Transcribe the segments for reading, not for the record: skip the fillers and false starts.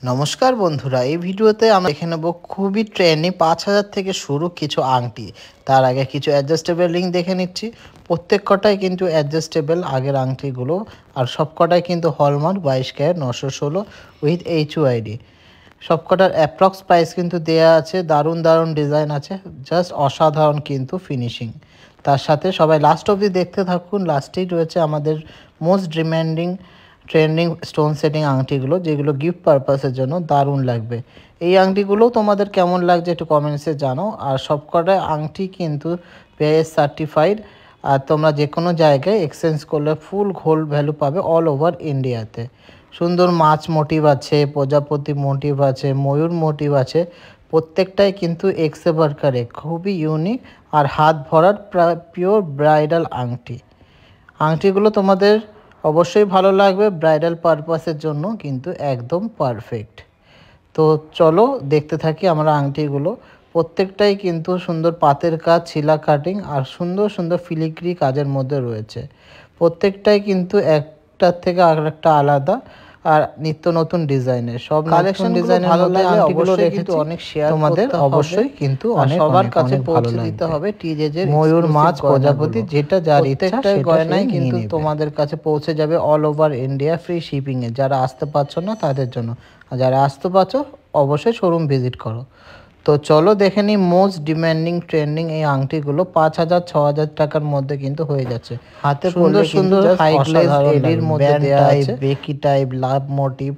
নমস্কার বন্ধুরা, এই ভিডিওতে আমরা দেখে নেব খুবই ট্রেন্ডি 5000 থেকে শুরু কিছু আংটি। তার আগে কিছু অ্যাডজাস্টেবল রিং দেখে নিচ্ছি। প্রত্যেক কটাই কিন্তু অ্যাডজাস্টেবল আগের আংটিগুলো, আর সব কটাই কিন্তু হলমার্ক 22 ক্যারেট 916 উইথ HUID। সব কটার অ্যাপ্রক্স প্রাইস কিন্তু দেয়া আছে। দারুণ দারুণ ডিজাইন আছে, জাস্ট অসাধারণ কিন্তু ফিনিশিং। তার সাথে সবাই লাস্ট অবধি দেখতে থাকুন। লাস্টেই রয়েছে আমাদের most demanding trending stone setting আংটিগুলো, যেগুলো গিফট পারপাসের জন্য দারুণ লাগবে। এই আংটিগুলোও তোমাদের কেমন লাগছে একটু কমেন্টসে জানাও। আর সবকটা আংটি কিন্তু পেএস সার্টিফাইড, আর তোমরা যে কোনো জায়গায় এক্সচেঞ্জ করলে ফুল গোল্ড ভ্যালু পাবে অল ওভার ইন্ডিয়াতে। সুন্দর মাছ মোটিভ আছে, প্রজাপতি মোটিভ আছে, ময়ূর মোটিভ আছে। প্রত্যেকটাই কিন্তু এক্সে বার্কারে খুবই ইউনিক আর হাত ভরার পিওর ব্রাইডাল আংটি। আংটিগুলো তোমাদের অবশ্যই ভালো লাগবে, ব্রাইডাল পারপাসের জন্য কিন্তু একদম পারফেক্ট। তো চলো দেখতে থাকি আমরা আংটিগুলো। প্রত্যেকটাই কিন্তু সুন্দর পাতের কাজ, ছিলা কাটিং আর সুন্দর সুন্দর ফিলিগ্রি কাজের মধ্যে রয়েছে। প্রত্যেকটাই কিন্তু একটার থেকে আরেকটা আলাদা আর নিত্য নতুন ডিজাইনের। সব কালেকশন ডিজাইনের ভালো লাগলে অবশ্যই কিন্তু অনেক শেয়ার তোমাদের অবশ্যই কিন্তু সবার কাছে পৌঁছে দিতে হবে। টিজেজের ময়ূর, মাছ, প্রজাপতি যেটা যার ইচ্ছা গয়নাই কিন্তু তোমাদের কাছে পৌঁছে যাবে all over India, free shipping এ। যারা আসতে পারছো না তাদের জন্য, আর যারা আসতে পারছো অবশ্যই শোরুম ভিজিট করো। তো চলো দেখে নিই মোস্ট ডিমান্ডিং ট্রেন্ডিং এই আংটিগুলো 5000 6000 টাকার মধ্যে কিন্তু হয়ে যাচ্ছে। হাতে সুন্দর সুন্দর হাই গ্লেজ এডির মধ্যে দেয়া আছে, বেকি টাইপ, লাভ মোটিভ,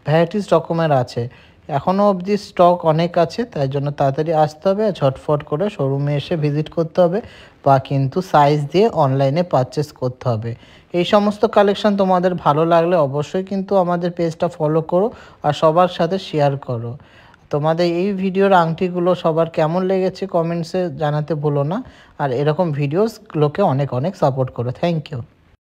ভ্যারাইটিস রকমের আছে। এখনও অবধি স্টক অনেক আছে, তাই জন্য তাড়াতাড়ি আসতে হবে, ঝটফট করে শোরুমে এসে ভিজিট করতে হবে, বা কিন্তু সাইজ দিয়ে অনলাইনে পারচেস করতে হবে। এই সমস্ত কালেকশন তোমাদের ভালো লাগলে অবশ্যই কিন্তু আমাদের পেজটা ফলো করো আর সবার সাথে শেয়ার করো। তোমাদের এই ভিডিওর আংটিগুলো সবার কেমন লেগেছে কমেন্টসে জানাতে ভুলো না। আর এরকম ভিডিওসগুলোকে অনেক অনেক সাপোর্ট করো। Thank you.